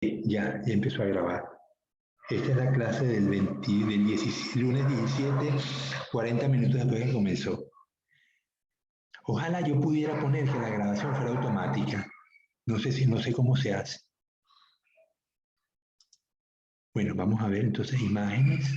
Ya empezó a grabar. Esta es la clase del lunes 17, 40 minutos después que comenzó. Ojalá yo pudiera poner que la grabación fuera automática. No sé cómo se hace. Bueno, vamos a ver entonces imágenes.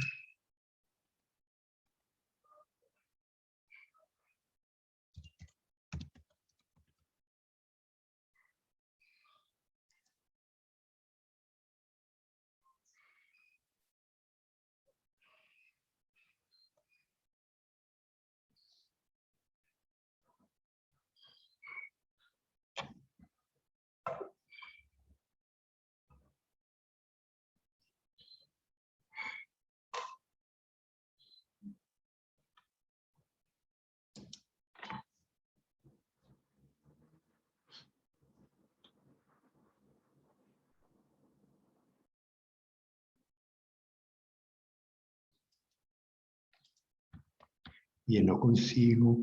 Bien, no consigo.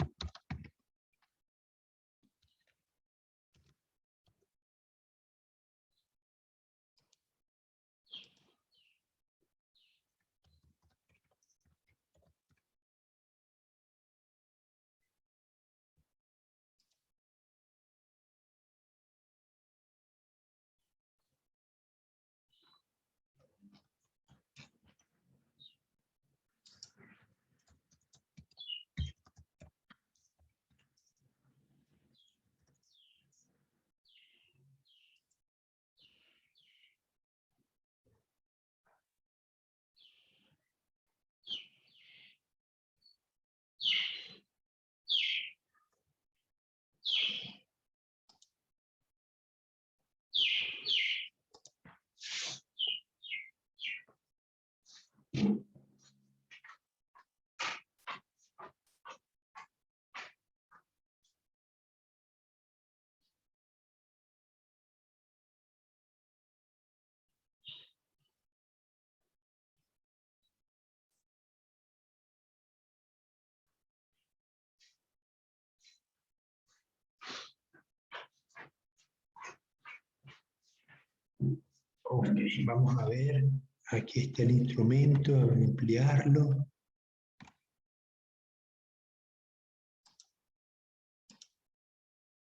Ok, vamos a ver. Aquí está el instrumento, a ampliarlo.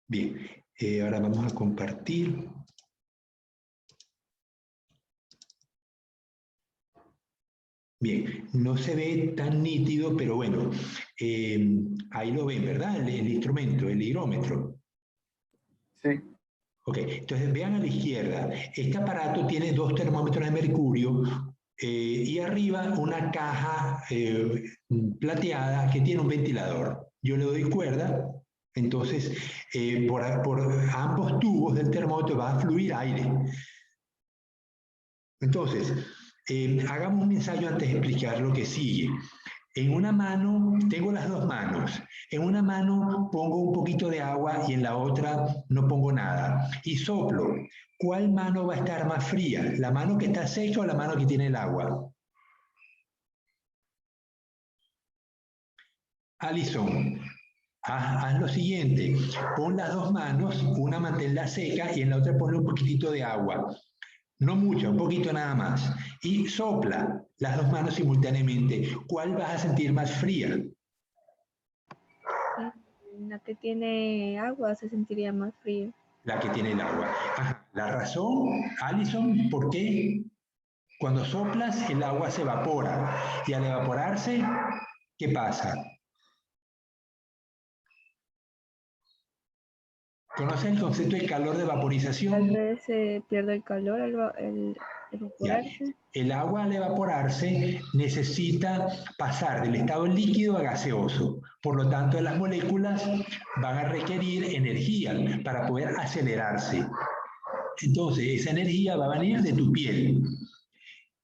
Bien, ahora vamos a compartir. Bien, no se ve tan nítido, pero bueno, ahí lo ven, ¿verdad? El instrumento, el higrómetro. Sí. Ok, entonces vean a la izquierda, este aparato tiene dos termómetros de mercurio y arriba una caja plateada que tiene un ventilador. Yo le doy cuerda, entonces por ambos tubos del termómetro va a fluir aire. Entonces, hagamos un ensayo antes de explicar lo que sigue. En una mano, tengo las dos manos. En una mano pongo un poquito de agua y en la otra no pongo nada. Y soplo. ¿Cuál mano va a estar más fría? ¿La mano que está seca o la mano que tiene el agua? Alison, haz lo siguiente. Pon las dos manos, una manténla seca y en la otra ponle un poquitito de agua. No mucho, un poquito nada más. Y sopla las dos manos simultáneamente. ¿Cuál vas a sentir más fría? La que tiene agua se sentiría más fría. La que tiene el agua. Ajá. La razón, Alison, ¿por qué? Cuando soplas, el agua se evapora. Y al evaporarse, ¿qué pasa? ¿Conoces el concepto de calor de vaporización? Tal vez se pierde el calor al evaporarse. El agua al evaporarse necesita pasar del estado líquido a gaseoso. Por lo tanto, las moléculas van a requerir energía para poder acelerarse. Entonces, esa energía va a venir de tu piel.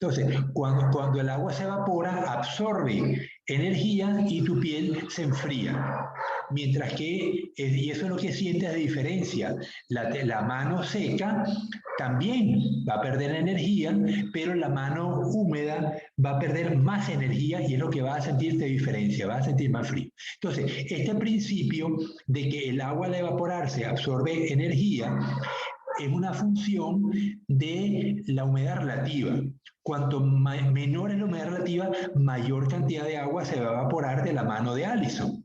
Entonces, cuando el agua se evapora, absorbe energía y tu piel se enfría. Mientras que, y eso es lo que sientes de diferencia, la mano seca también va a perder energía, pero la mano húmeda va a perder más energía y es lo que va a sentir de diferencia, va a sentir más frío. Entonces, este principio de que el agua al evaporarse absorbe energía, es una función de la humedad relativa. Cuanto menor es la humedad relativa, mayor cantidad de agua se va a evaporar de la mano de Alison.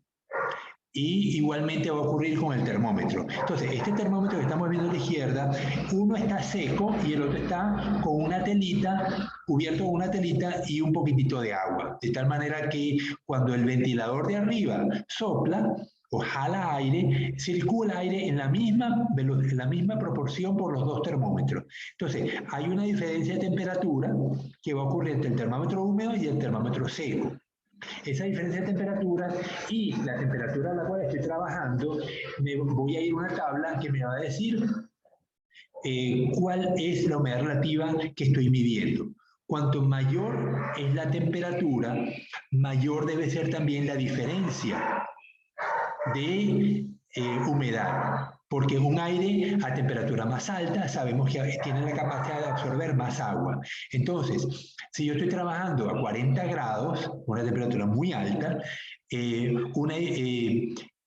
Y igualmente va a ocurrir con el termómetro. Entonces, este termómetro que estamos viendo a la izquierda, uno está seco y el otro está con una telita, cubierto con una telita y un poquitito de agua. De tal manera que cuando el ventilador de arriba sopla o jala aire, circula aire en la misma proporción por los dos termómetros. Entonces, hay una diferencia de temperatura que va a ocurrir entre el termómetro húmedo y el termómetro seco. Esa diferencia de temperatura y la temperatura a la cual estoy trabajando, me voy a ir a una tabla que me va a decir cuál es la humedad relativa que estoy midiendo. Cuanto mayor es la temperatura, mayor debe ser también la diferencia de humedad. Porque un aire a temperatura más alta sabemos que tiene la capacidad de absorber más agua. Entonces, si yo estoy trabajando a 40 grados, una temperatura muy alta,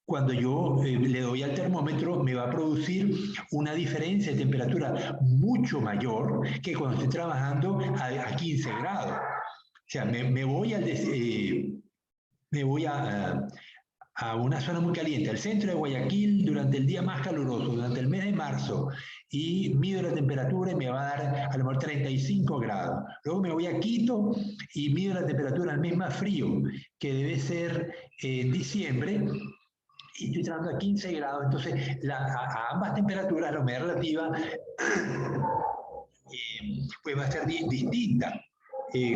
cuando yo le doy al termómetro me va a producir una diferencia de temperatura mucho mayor que cuando estoy trabajando a 15 grados. O sea, me voy a una zona muy caliente, al centro de Guayaquil, durante el día más caluroso, durante el mes de marzo, y mido la temperatura y me va a dar a lo mejor 35 grados. Luego me voy a Quito y mido la temperatura al mes más frío, que debe ser en diciembre, y estoy trabajando a 15 grados. Entonces, a ambas temperaturas la humedad relativa pues va a ser distinta.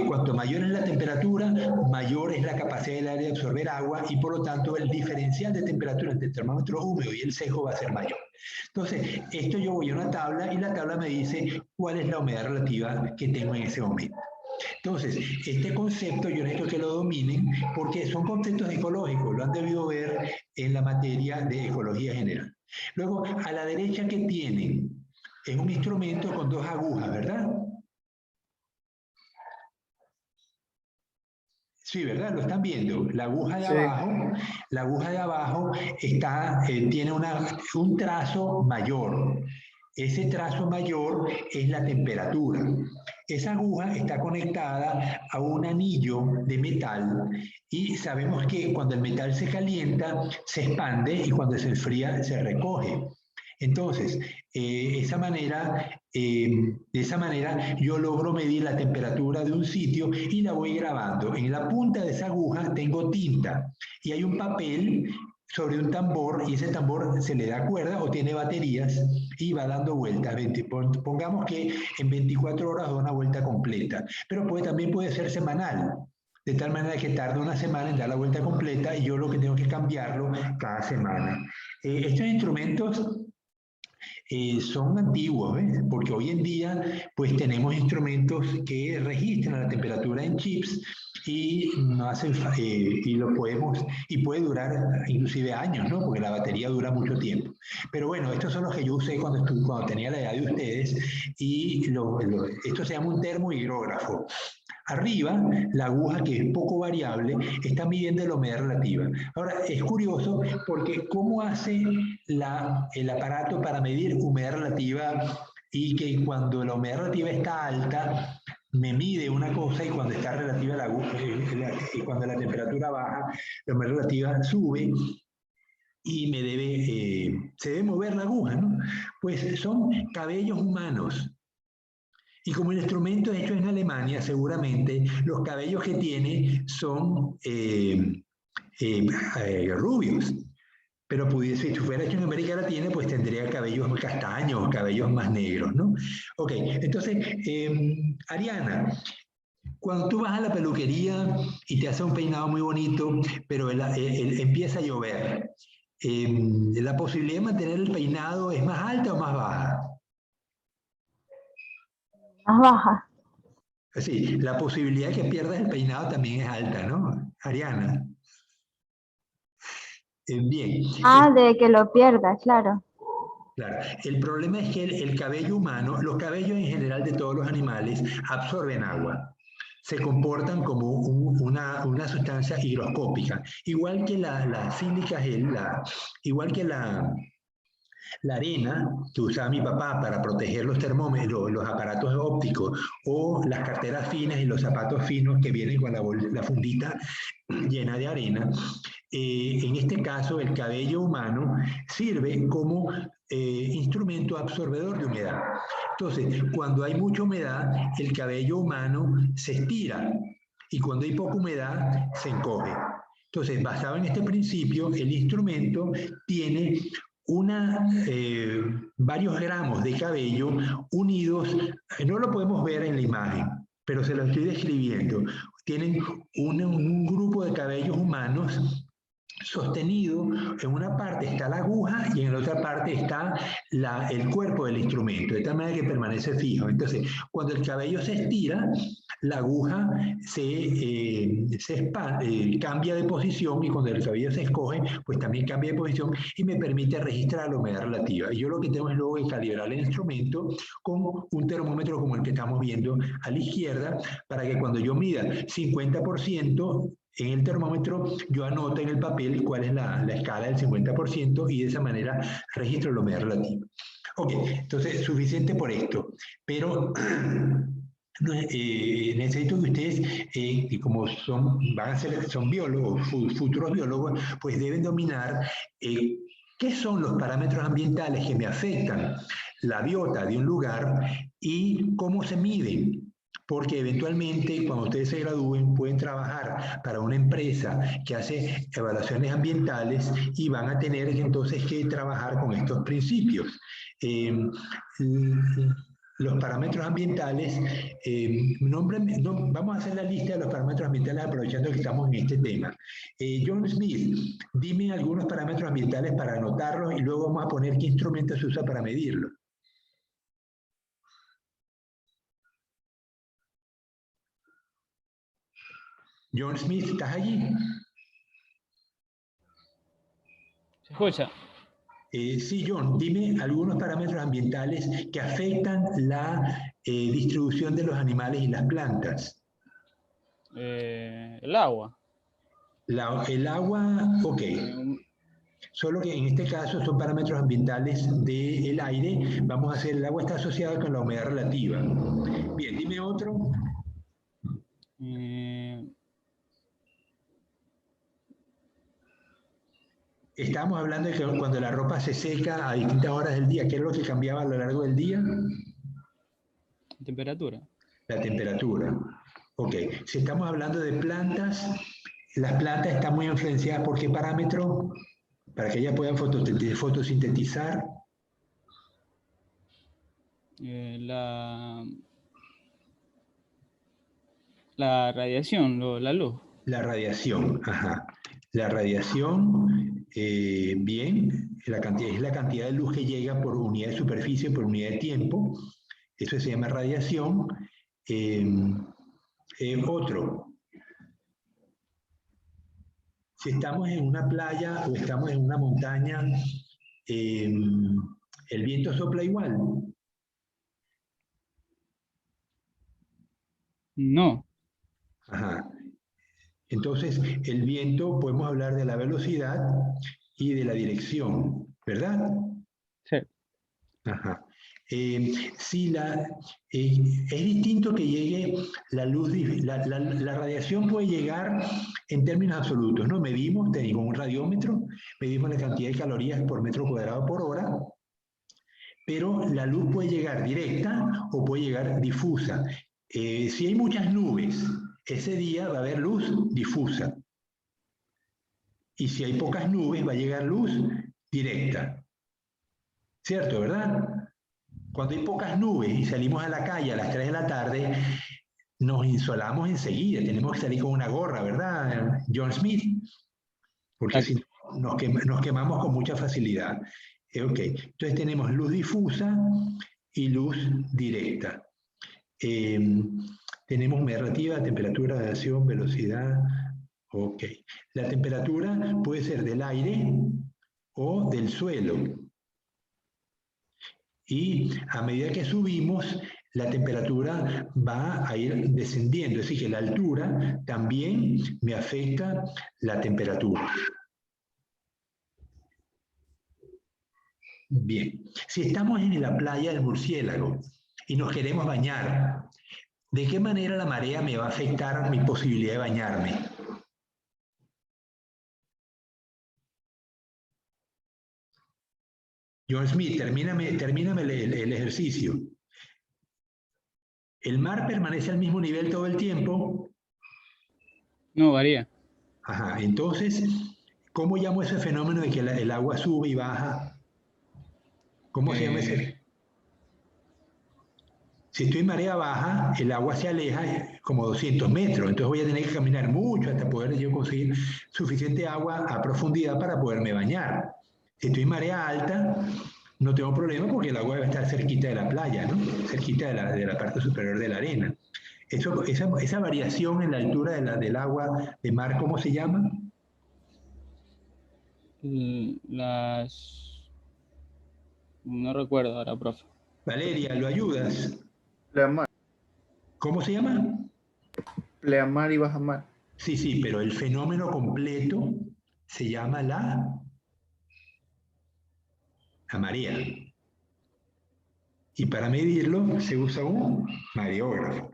Cuanto mayor es la temperatura, mayor es la capacidad del aire de absorber agua y por lo tanto el diferencial de temperatura entre el termómetro húmedo y el seco va a ser mayor. Entonces, esto yo voy a una tabla y la tabla me dice cuál es la humedad relativa que tengo en ese momento. Entonces, este concepto yo necesito que lo dominen porque son conceptos ecológicos, lo han debido ver en la materia de ecología general. Luego, a la derecha que tienen es un instrumento con dos agujas, ¿verdad? Sí, ¿verdad? Lo están viendo. La aguja de abajo tiene un trazo mayor. Ese trazo mayor es la temperatura. Esa aguja está conectada a un anillo de metal y sabemos que cuando el metal se calienta se expande y cuando se enfría se recoge. Entonces, de esa manera yo logro medir la temperatura de un sitio y la voy grabando. En la punta de esa aguja tengo tinta y hay un papel sobre un tambor y ese tambor se le da cuerda o tiene baterías y va dando vueltas. Pongamos que en 24 horas da una vuelta completa, pero también puede ser semanal. De tal manera que tarda una semana en dar la vuelta completa y yo lo que tengo que cambiarlo cada semana. Estos instrumentos son antiguos, ¿ves? Porque hoy en día pues tenemos instrumentos que registran la temperatura en chips y no hacen y puede durar inclusive años, ¿no? Porque la batería dura mucho tiempo. Pero bueno, estos son los que yo usé cuando tenía la edad de ustedes y esto se llama un termohigrógrafo. Arriba, la aguja, que es poco variable, está midiendo la humedad relativa. Ahora, es curioso porque ¿cómo hace el aparato para medir humedad relativa y que cuando la humedad relativa está alta, me mide una cosa y cuando está relativa la aguja, y cuando la temperatura baja, la humedad relativa sube y se debe mover la aguja, ¿no? Pues son cabellos humanos. Y como el instrumento es hecho en Alemania, seguramente los cabellos que tiene son rubios. Pero si fuera hecho en América Latina, pues tendría cabellos castaños, cabellos más negros, ¿no? Ok, entonces, Ariana, cuando tú vas a la peluquería y te hace un peinado muy bonito, pero empieza a llover, ¿la posibilidad de mantener el peinado es más alta o más baja? Más baja. Sí, la posibilidad de que pierdas el peinado también es alta, ¿no, Ariana? Bien. De que lo pierda, claro. Claro. El problema es que el cabello humano, los cabellos en general de todos los animales, absorben agua. Se comportan como una sustancia higroscópica. Igual que la sílica gel, igual que La arena que usaba mi papá para proteger los termómetros, los aparatos ópticos, o las carteras finas y los zapatos finos que vienen con la fundita llena de arena, en este caso el cabello humano sirve como instrumento absorbedor de humedad. Entonces, cuando hay mucha humedad, el cabello humano se estira y cuando hay poca humedad, se encoge. Entonces, basado en este principio, el instrumento tiene varios gramos de cabello unidos, no lo podemos ver en la imagen, pero se lo estoy describiendo. Tienen un grupo de cabellos humanos sostenido, en una parte está la aguja y en la otra parte está el cuerpo del instrumento, de tal manera que permanece fijo. Entonces, cuando el cabello se estira, la aguja cambia de posición y cuando el cabello se escoge, pues también cambia de posición y me permite registrar la humedad relativa. Y yo lo que tengo es luego que calibrar el instrumento con un termómetro como el que estamos viendo a la izquierda, para que cuando yo mida 50%, en el termómetro yo anoto en el papel cuál es la escala del 50% y de esa manera registro la humedad relativa. Ok, entonces suficiente por esto, pero necesito que ustedes, como son biólogos, futuros biólogos, pues deben dominar qué son los parámetros ambientales que me afectan la biota de un lugar y cómo se miden. Porque eventualmente cuando ustedes se gradúen pueden trabajar para una empresa que hace evaluaciones ambientales y van a tener entonces que trabajar con estos principios. Los parámetros ambientales, vamos a hacer la lista de los parámetros ambientales aprovechando que estamos en este tema. John Smith, dime algunos parámetros ambientales para anotarlos y luego vamos a poner qué instrumento se usa para medirlo. John Smith, ¿estás allí? ¿Se escucha? Sí, John, dime algunos parámetros ambientales que afectan la distribución de los animales y las plantas. El agua. El agua, ok. Solo que en este caso son parámetros ambientales del aire. Vamos a hacer, el agua está asociada con la humedad relativa. Bien, dime otro. Estábamos hablando de que cuando la ropa se seca a distintas horas del día, ¿qué es lo que cambiaba a lo largo del día? Temperatura. La temperatura. Ok. Si estamos hablando de plantas, las plantas están muy influenciadas por qué parámetro, para que ellas puedan fotosintetizar. La radiación, la luz. La radiación, ajá. La radiación, bien, es la cantidad de luz que llega por unidad de superficie, por unidad de tiempo. Eso se llama radiación. Otro. Si estamos en una playa o estamos en una montaña, ¿el viento sopla igual? No. Ajá. Entonces, el viento, podemos hablar de la velocidad y de la dirección, ¿verdad? Sí. Ajá. Es distinto que llegue la luz, la radiación puede llegar en términos absolutos, ¿no? Medimos, con un radiómetro, medimos la cantidad de calorías por metro cuadrado por hora, pero la luz puede llegar directa o puede llegar difusa. Si hay muchas nubes, ese día va a haber luz difusa. Y si hay pocas nubes, va a llegar luz directa. ¿Cierto, verdad? Cuando hay pocas nubes y salimos a la calle a las 3 de la tarde, nos insolamos enseguida. Tenemos que salir con una gorra, ¿verdad, John Smith? Porque si no, nos quemamos con mucha facilidad. Ok, entonces tenemos luz difusa y luz directa. Tenemos humedad relativa, temperatura, radiación, velocidad. Ok. La temperatura puede ser del aire o del suelo. Y a medida que subimos, la temperatura va a ir descendiendo. Es decir, que la altura también me afecta la temperatura. Bien. Si estamos en la playa del Murciélago y nos queremos bañar, ¿de qué manera la marea me va a afectar mi posibilidad de bañarme? John Smith, termíname el ejercicio. ¿El mar permanece al mismo nivel todo el tiempo? No, varía. Ajá, entonces, ¿cómo llamo ese fenómeno de que el agua sube y baja? ¿Cómo se llama ese? Si estoy en marea baja, el agua se aleja como 200 metros, entonces voy a tener que caminar mucho hasta poder yo conseguir suficiente agua a profundidad para poderme bañar. Si estoy en marea alta, no tengo problema porque el agua debe estar cerquita de la playa, ¿no? Cerquita de la parte superior de la arena. Esa variación en la altura del agua de mar, ¿cómo se llama? No recuerdo ahora, profe. Valeria, ¿lo ayudas? Pleamar, ¿Cómo se llama? pleamar y bajamar. Sí, sí, pero el fenómeno completo se llama la marea. Y para medirlo se usa un mareógrafo.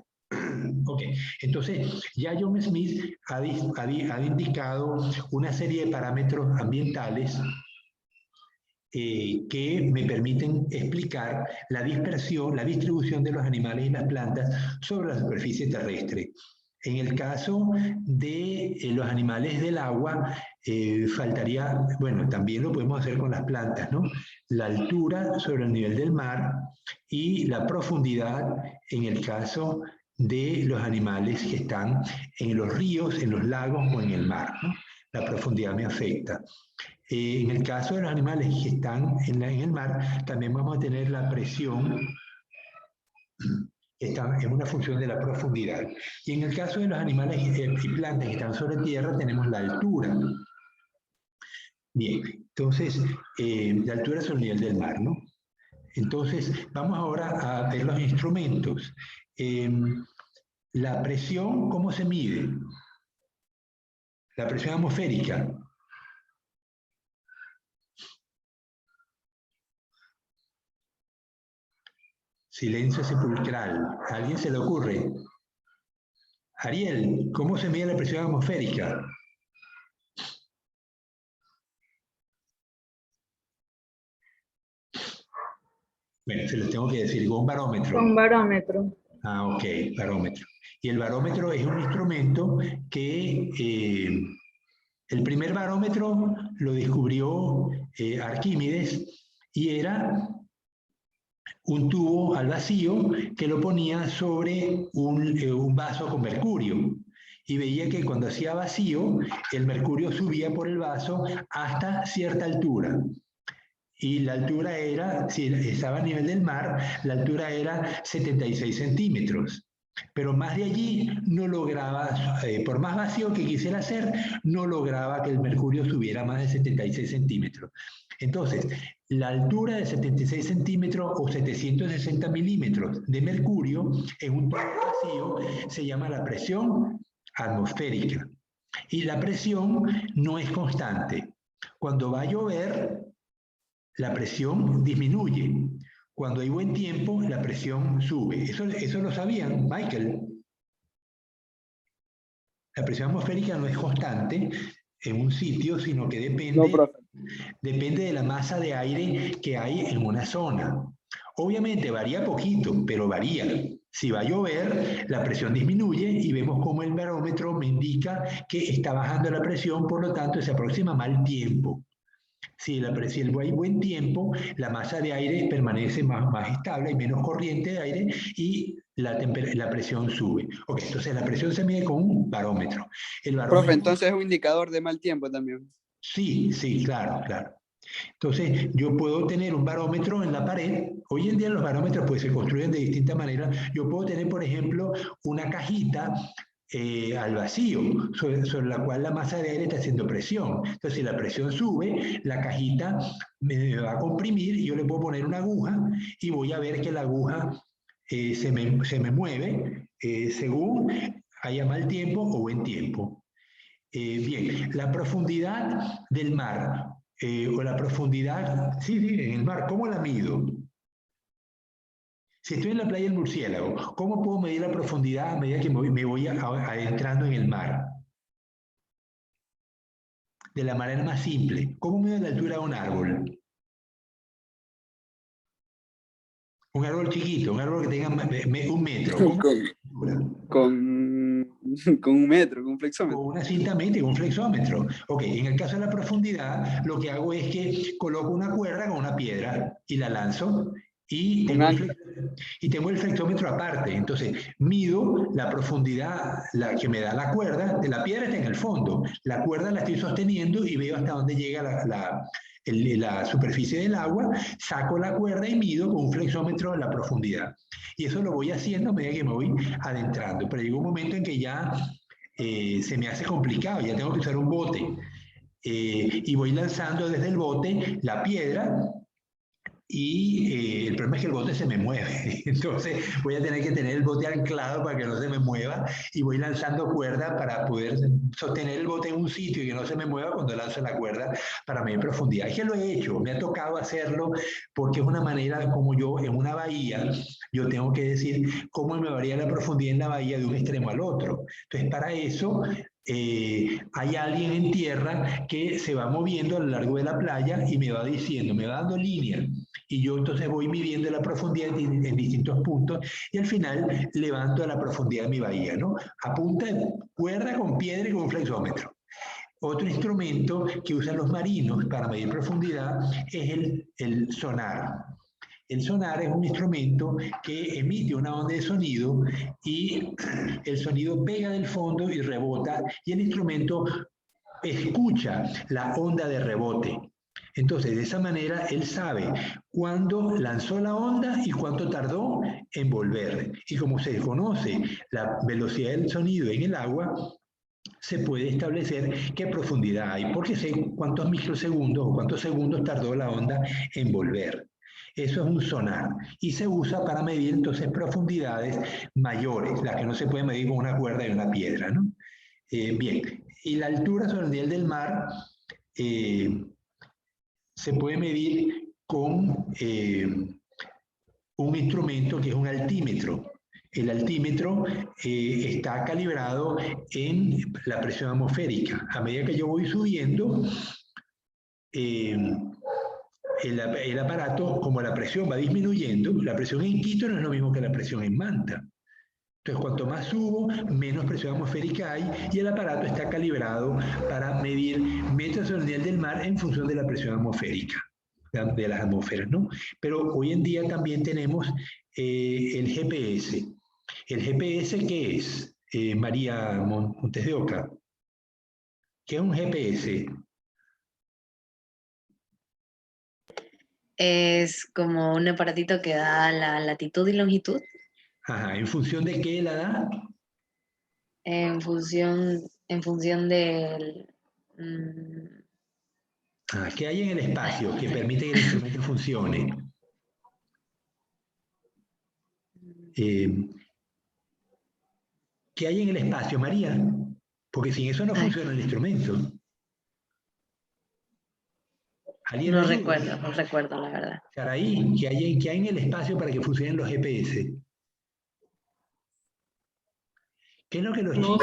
Ok, entonces ya John Smith ha indicado una serie de parámetros ambientales que me permiten explicar la dispersión, la distribución de los animales y las plantas sobre la superficie terrestre. En el caso de los animales del agua, faltaría, bueno, también lo podemos hacer con las plantas, ¿no? La altura sobre el nivel del mar y la profundidad en el caso de los animales que están en los ríos, en los lagos o en el mar, ¿no? La profundidad me afecta. En el caso de los animales que están en el mar, también vamos a tener la presión, que está en una función de la profundidad. Y en el caso de los animales y plantas que están sobre tierra, tenemos la altura. Bien, entonces, la altura sobre el nivel del mar, ¿no? Entonces, vamos ahora a ver los instrumentos. La presión, ¿cómo se mide? La presión atmosférica. Silencio sepulcral. ¿A alguien se le ocurre? Ariel, ¿cómo se mide la presión atmosférica? Bueno, se los tengo que decir, con un barómetro. Con barómetro. Ah, ok, barómetro. Y el barómetro es un instrumento que el primer barómetro lo descubrió Arquímedes y era un tubo al vacío que lo ponía sobre un vaso con mercurio. Y veía que cuando hacía vacío, el mercurio subía por el vaso hasta cierta altura. Y la altura era, si estaba a nivel del mar, la altura era 76 centímetros. Pero más de allí no lograba, por más vacío que quisiera hacer, no lograba que el mercurio subiera más de 76 centímetros. Entonces, la altura de 76 centímetros o 760 milímetros de mercurio en un tubo vacío se llama la presión atmosférica. Y la presión no es constante. Cuando va a llover, la presión disminuye. Cuando hay buen tiempo, la presión sube. Eso lo sabían, Michael. La presión atmosférica no es constante en un sitio, sino que depende de la masa de aire que hay en una zona. Obviamente varía poquito, pero varía. Si va a llover, la presión disminuye y vemos cómo el barómetro me indica que está bajando la presión, por lo tanto se aproxima mal tiempo. Si hay buen tiempo, la masa de aire permanece más estable, hay menos corriente de aire y la presión sube. Ok, entonces la presión se mide con un barómetro. Profe, entonces es un indicador de mal tiempo también. Sí, sí, claro, claro. Entonces, yo puedo tener un barómetro en la pared. Hoy en día los barómetros pues, se construyen de distintas maneras. Yo puedo tener, por ejemplo, una cajita al vacío, sobre la cual la masa de aire está haciendo presión. Entonces, si la presión sube, la cajita me va a comprimir y yo le puedo poner una aguja y voy a ver que la aguja se me mueve según haya mal tiempo o buen tiempo. Bien, la profundidad del mar. o la profundidad, sí, en el mar, ¿cómo la mido? Si estoy en la playa del Murciélago, ¿cómo puedo medir la profundidad a medida que me voy adentrando en el mar? De la manera más simple. ¿Cómo mido la altura de un árbol? Un árbol chiquito, un árbol que tenga 1 metro. ¿Cómo? Con un metro, con un flexómetro. Con una cinta métrica, un flexómetro. Ok, en el caso de la profundidad, lo que hago es que coloco una cuerda con una piedra y la lanzo y tengo el flexómetro aparte. Entonces, mido la profundidad que me da la cuerda. La piedra está en el fondo. La cuerda la estoy sosteniendo y veo hasta dónde llega la superficie del agua. Saco la cuerda y mido con un flexómetro la profundidad. Y eso lo voy haciendo a medida que me voy adentrando. Pero llega un momento en que ya se me hace complicado. Ya tengo que usar un bote. Y voy lanzando desde el bote la piedra. Y el problema es que el bote se me mueve, entonces voy a tener que tener el bote anclado para que no se me mueva y voy lanzando cuerda para poder sostener el bote en un sitio y que no se me mueva cuando lanzo la cuerda para medir profundidad. Es que lo he hecho, me ha tocado hacerlo porque es una manera como yo en una bahía, yo tengo que decir cómo me varía la profundidad en la bahía de un extremo al otro. Entonces para eso hay alguien en tierra que se va moviendo a lo largo de la playa y me va diciendo, me va dando líneas. Y yo entonces voy midiendo la profundidad en distintos puntos y al final levanto la profundidad de mi bahía, ¿no? A punta de cuerda con piedra y con un flexómetro. Otro instrumento que usan los marinos para medir profundidad es el sonar. El sonar es un instrumento que emite una onda de sonido y el sonido pega del fondo y rebota y el instrumento escucha la onda de rebote. Entonces, de esa manera, él sabe cuándo lanzó la onda y cuánto tardó en volver. Y como se desconoce la velocidad del sonido en el agua, se puede establecer qué profundidad hay, porque sé cuántos microsegundos o cuántos segundos tardó la onda en volver. Eso es un sonar y se usa para medir entonces profundidades mayores, las que no se pueden medir con una cuerda y una piedra, ¿no? Bien, y la altura sobre el nivel del mar se puede medir con un instrumento que es un altímetro. El altímetro está calibrado en la presión atmosférica. A medida que yo voy subiendo, el aparato, como la presión va disminuyendo, la presión en Quito no es lo mismo que la presión en Manta. Entonces, cuanto más subo, menos presión atmosférica hay y el aparato está calibrado para medir metros sobre el nivel del mar en función de la presión atmosférica, de las atmósferas, ¿no? Pero hoy en día también tenemos el GPS. ¿El GPS qué es, María Montes de Oca? ¿Qué es un GPS? Es como un aparatito que da la latitud y longitud. Ajá, ¿en función de qué la da? En función del... ¿Qué hay en el espacio que permite que el instrumento funcione? ¿Qué hay en el espacio, María? Porque sin eso no funciona el instrumento. No recuerdo, la verdad. Saraí, ¿qué hay en el espacio para que funcionen los GPS? ¿Qué es lo que los chicos...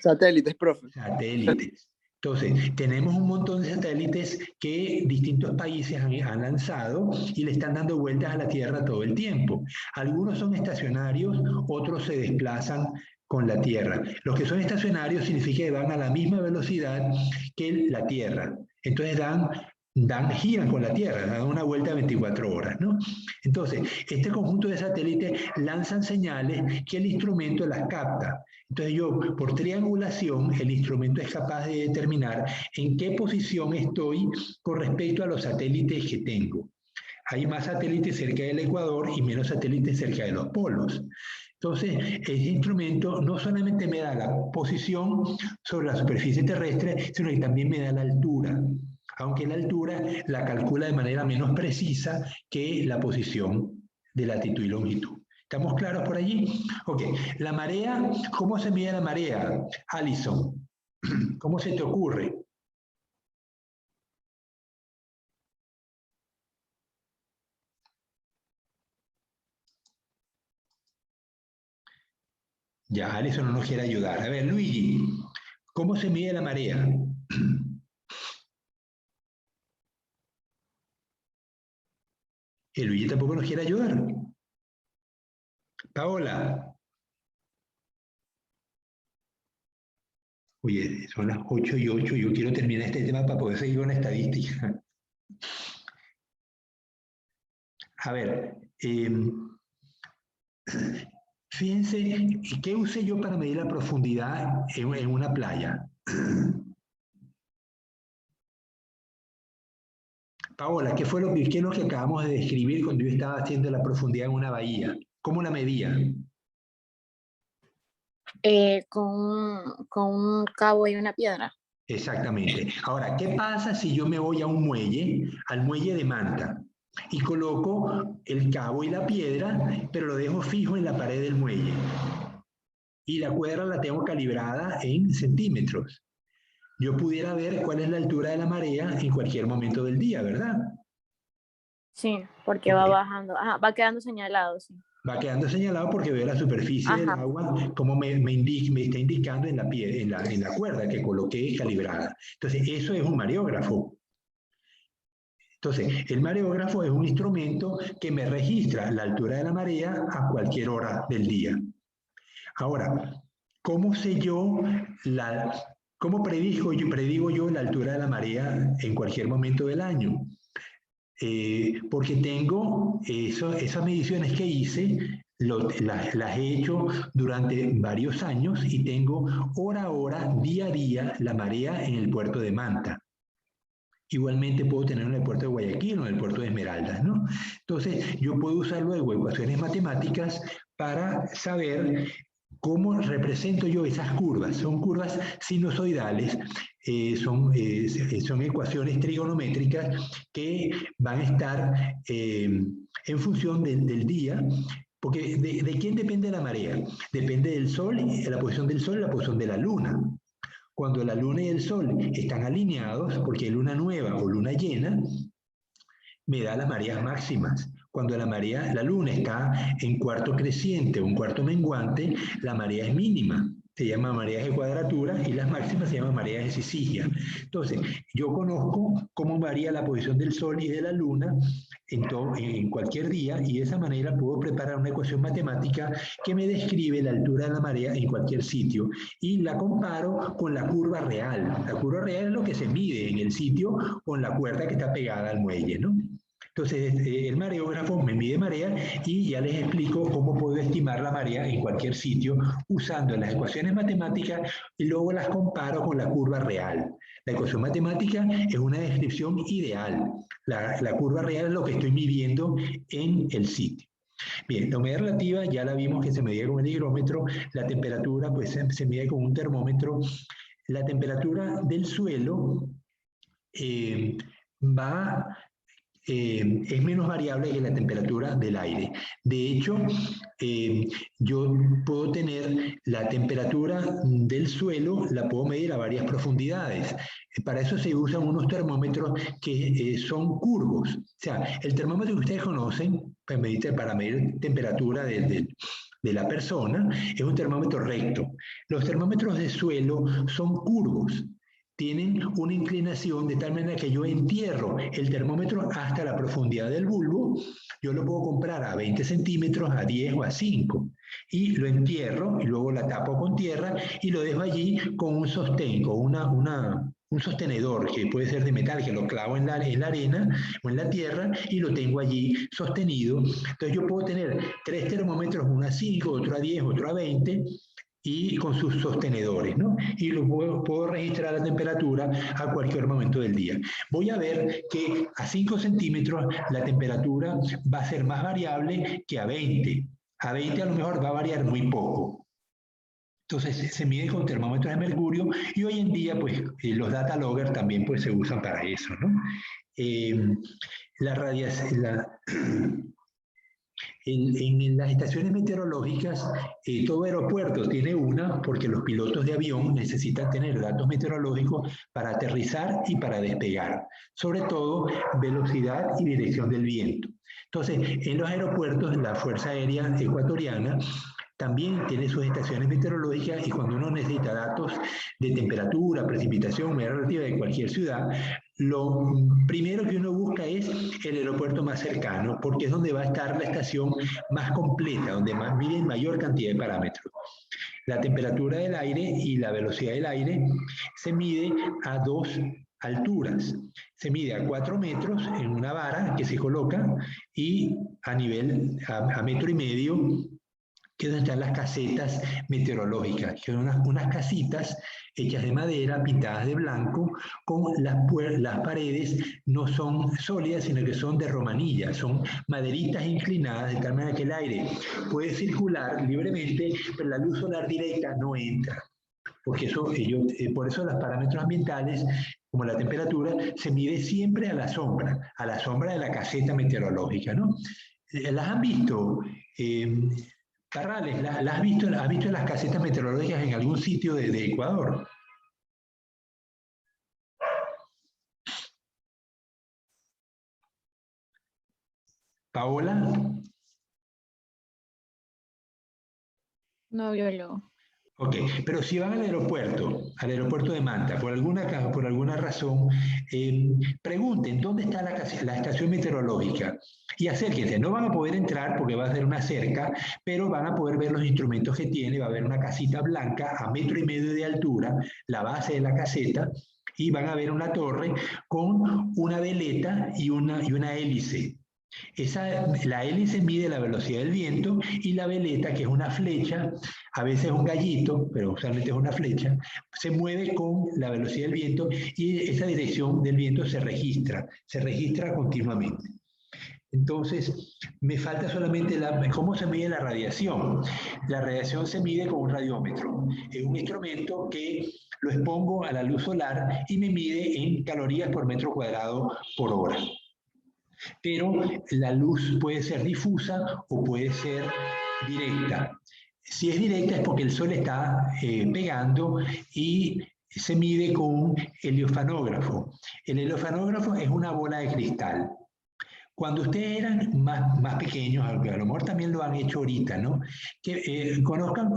Satélites, profe. Satélites. Entonces, tenemos un montón de satélites que distintos países han lanzado y le están dando vueltas a la Tierra todo el tiempo. Algunos son estacionarios, otros se desplazan con la Tierra. Los que son estacionarios significa que van a la misma velocidad que la Tierra. Entonces giran con la Tierra, dan una vuelta de 24 horas, ¿no? Entonces, este conjunto de satélites lanzan señales que el instrumento las capta. Entonces yo, por triangulación, el instrumento es capaz de determinar en qué posición estoy con respecto a los satélites que tengo. Hay más satélites cerca del ecuador y menos satélites cerca de los polos. Entonces, este instrumento no solamente me da la posición sobre la superficie terrestre, sino que también me da la altura. Aunque la altura la calcula de manera menos precisa que la posición de latitud y longitud. ¿Estamos claros por allí? Ok, la marea, ¿cómo se mide la marea, Alison? ¿Cómo se te ocurre? Ya, Alison no nos quiere ayudar. A ver, Luigi, ¿cómo se mide la marea? El Luigi tampoco nos quiere ayudar. Paola. Oye, son las 8:08, yo quiero terminar este tema para poder seguir con la estadística. A ver, fíjense, ¿qué usé yo para medir la profundidad en una playa? Paola, ¿qué es lo que acabamos de describir cuando yo estaba haciendo la profundidad en una bahía? ¿Cómo la medía? Con un cabo y una piedra. Exactamente. Ahora, ¿qué pasa si yo me voy a un muelle, al muelle de Manta, y coloco el cabo y la piedra, pero lo dejo fijo en la pared del muelle? Y la cuerda la tengo calibrada en centímetros. Yo pudiera ver cuál es la altura de la marea en cualquier momento del día, ¿verdad? Sí, porque va bajando. Ajá, va quedando señalado, sí. Va quedando señalado porque veo la superficie del agua, como me está indicando en la cuerda que coloqué calibrada. Entonces, eso es un mareógrafo. Entonces, el mareógrafo es un instrumento que me registra la altura de la marea a cualquier hora del día. Ahora, ¿cómo sé yo cómo predigo yo la altura de la marea en cualquier momento del año? Porque tengo esas mediciones que hice, las he hecho durante varios años y tengo hora a hora, día a día, la marea en el puerto de Manta. Igualmente puedo tener en el puerto de Guayaquil o en el puerto de Esmeraldas, ¿no? Entonces, yo puedo usar luego ecuaciones matemáticas para saber cómo represento yo esas curvas. Son curvas sinusoidales, son ecuaciones trigonométricas que van a estar en función del día, porque ¿de quién depende la marea? Depende del Sol, la posición del Sol y la posición de la Luna. Cuando la Luna y el Sol están alineados, porque hay luna nueva o luna llena, me da las mareas máximas. Cuando la Luna está en cuarto creciente o en cuarto menguante, la marea es mínima. Se llama mareas de cuadratura y las máximas se llaman mareas de sisigia. Entonces, yo conozco cómo varía la posición del Sol y de la Luna en cualquier día y de esa manera puedo preparar una ecuación matemática que me describe la altura de la marea en cualquier sitio y la comparo con la curva real. La curva real es lo que se mide en el sitio con la cuerda que está pegada al muelle, ¿no? Entonces, el mareógrafo me mide marea y ya les explico cómo puedo estimar la marea en cualquier sitio usando las ecuaciones matemáticas y luego las comparo con la curva real. La ecuación matemática es una descripción ideal. La curva real es lo que estoy midiendo en el sitio. Bien, la humedad relativa ya la vimos que se medía con el higrómetro, la temperatura pues se mide con un termómetro. La temperatura del suelo es menos variable que la temperatura del aire. De hecho, yo puedo tener la temperatura del suelo, la puedo medir a varias profundidades. Para eso se usan unos termómetros que son curvos. O sea, el termómetro que ustedes conocen para medir temperatura de la persona es un termómetro recto. Los termómetros de suelo son curvos. Tienen una inclinación de tal manera que yo entierro el termómetro hasta la profundidad del bulbo. Yo lo puedo comprar a 20 centímetros, a 10 o a 5. Y lo entierro y luego la tapo con tierra y lo dejo allí con un sostén, con un sostenedor que puede ser de metal, que lo clavo en la arena o en la tierra y lo tengo allí sostenido. Entonces yo puedo tener 3 termómetros, uno a 5, otro a 10, otro a 20, y con sus sostenedores, ¿no? Y puedo registrar la temperatura a cualquier momento del día. Voy a ver que a 5 centímetros la temperatura va a ser más variable que a 20. A 20 a lo mejor va a variar muy poco. Entonces se mide con termómetros de mercurio y hoy en día pues los data logger también pues se usan para eso, ¿no? En las estaciones meteorológicas, todo aeropuerto tiene una, porque los pilotos de avión necesitan tener datos meteorológicos para aterrizar y para despegar, sobre todo velocidad y dirección del viento. Entonces, en los aeropuertos, la Fuerza Aérea Ecuatoriana también tiene sus estaciones meteorológicas y cuando uno necesita datos de temperatura, precipitación, humedad relativa de cualquier ciudad, lo primero que uno busca es el aeropuerto más cercano, porque es donde va a estar la estación más completa, donde miden mayor cantidad de parámetros. La temperatura del aire y la velocidad del aire se mide a 2 alturas. Se mide a 4 metros en una vara que se coloca y a nivel, a metro y medio, que es donde están las casetas meteorológicas, que son unas casitas hechas de madera, pintadas de blanco, con las paredes no son sólidas, sino que son de romanilla, son maderitas inclinadas de tal manera que el aire puede circular libremente, pero la luz solar directa no entra. Porque por eso los parámetros ambientales, como la temperatura, se mide siempre a la sombra de la caseta meteorológica, ¿no? ¿Las han visto? Parrales, ¿has visto las casetas meteorológicas en algún sitio de Ecuador? ¿Paola? No, biólogo. Ok, pero si van al aeropuerto de Manta, por alguna razón, pregunten dónde está la estación meteorológica y acérquense. No van a poder entrar porque va a ser una cerca, pero van a poder ver los instrumentos que tiene. Va a haber una casita blanca a 1,5 metros de altura, la base de la caseta, y van a ver una torre con una veleta y una hélice. La hélice mide la velocidad del viento y la veleta, que es una flecha, a veces un gallito, pero usualmente es una flecha, se mueve con la velocidad del viento y esa dirección del viento se registra continuamente. Entonces, me falta solamente cómo se mide la radiación. La radiación se mide con un radiómetro. Es un instrumento que lo expongo a la luz solar y me mide en calorías por metro cuadrado por hora. Pero la luz puede ser difusa o puede ser directa. Si es directa es porque el sol está pegando y se mide con un heliofanógrafo. El heliofanógrafo es una bola de cristal. Cuando ustedes eran más pequeños, a lo mejor también lo han hecho ahorita, ¿no? Que conozcan,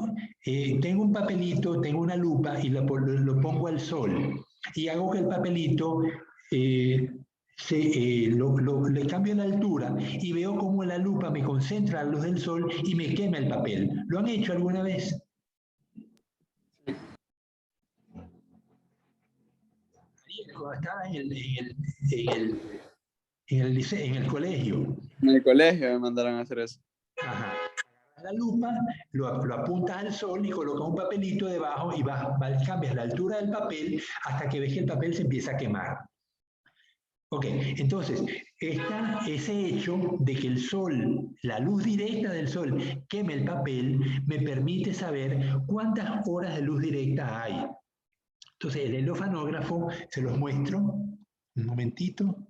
tengo un papelito, tengo una lupa y lo pongo al sol y hago que el papelito le cambio la altura y veo cómo la lupa me concentra la luz del sol y me quema el papel. ¿Lo han hecho alguna vez? Cuando estaba en el colegio. En el colegio me mandaron a hacer eso. Ajá. La lupa, lo apuntas al sol y colocas un papelito debajo y cambias la altura del papel hasta que ves que el papel se empieza a quemar. Ok, entonces, ese hecho de que el sol, la luz directa del sol, queme el papel, me permite saber cuántas horas de luz directa hay. Entonces, el heliofanógrafo, se los muestro, un momentito.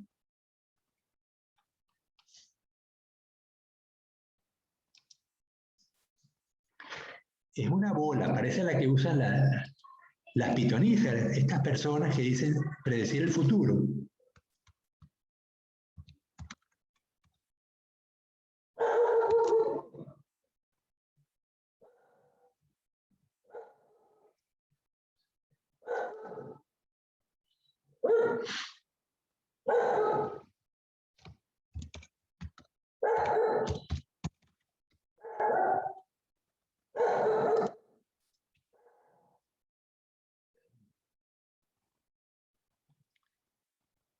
Es una bola, parece la que usan las pitonisas, estas personas que dicen predecir el futuro.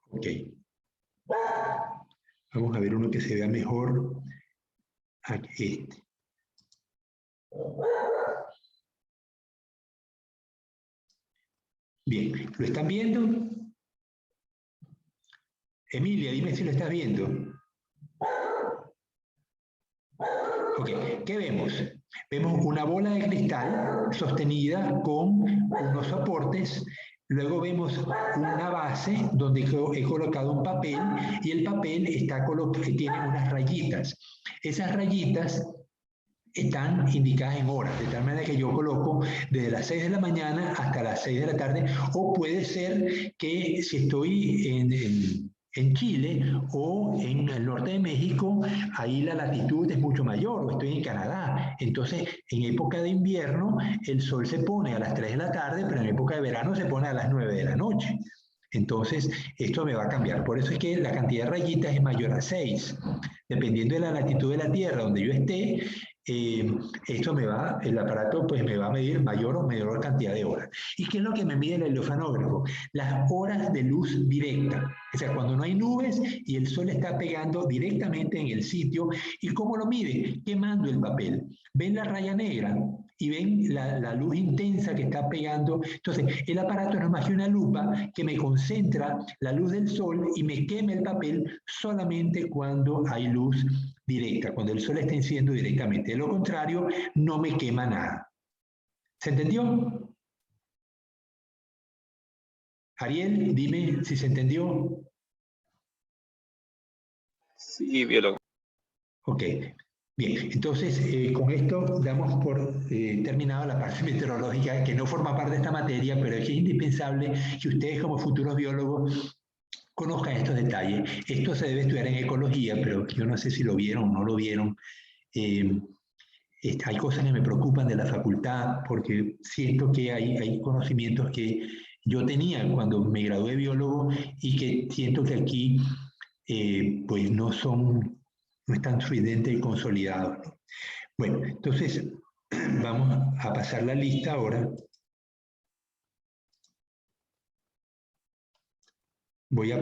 Ok. Vamos a ver uno que se vea mejor. Aquí, este. Bien, ¿lo están viendo? Emilia, dime si lo estás viendo. Ok, ¿qué vemos? Vemos una bola de cristal sostenida con unos soportes. Luego vemos una base donde he colocado un papel y el papel tiene unas rayitas. Esas rayitas están indicadas en horas, de tal manera que yo coloco desde las 6 de la mañana hasta las 6 de la tarde, o puede ser que si estoy En Chile o en el norte de México, ahí la latitud es mucho mayor, o estoy en Canadá. Entonces, en época de invierno, el sol se pone a las 3 de la tarde, pero en época de verano se pone a las 9 de la noche. Entonces, esto me va a cambiar. Por eso es que la cantidad de rayitas es mayor a 6. Dependiendo de la latitud de la Tierra donde yo esté, el aparato pues me va a medir mayor o menor cantidad de horas. ¿Y qué es lo que me mide el heliofanógrafo? Las horas de luz directa. O sea, cuando no hay nubes y el sol está pegando directamente en el sitio. ¿Y cómo lo mide? Quemando el papel. ¿Ven la raya negra? Y ven la luz intensa que está pegando. Entonces, el aparato no es más que una lupa que me concentra la luz del sol y me quema el papel solamente cuando hay luz directa, cuando el sol está incidiendo directamente. De lo contrario, no me quema nada. ¿Se entendió? Ariel, dime si se entendió. Sí, biólogo. Ok. Bien, entonces con esto damos por terminado la parte meteorológica que no forma parte de esta materia, pero es que es indispensable que ustedes como futuros biólogos conozcan estos detalles. Esto se debe estudiar en ecología, pero yo no sé si lo vieron o no lo vieron. Hay cosas que me preocupan de la facultad porque siento que hay conocimientos que yo tenía cuando me gradué de biólogo y que siento que aquí pues no están suficientemente y consolidados, ¿no? Bueno, entonces vamos a pasar la lista ahora. Voy a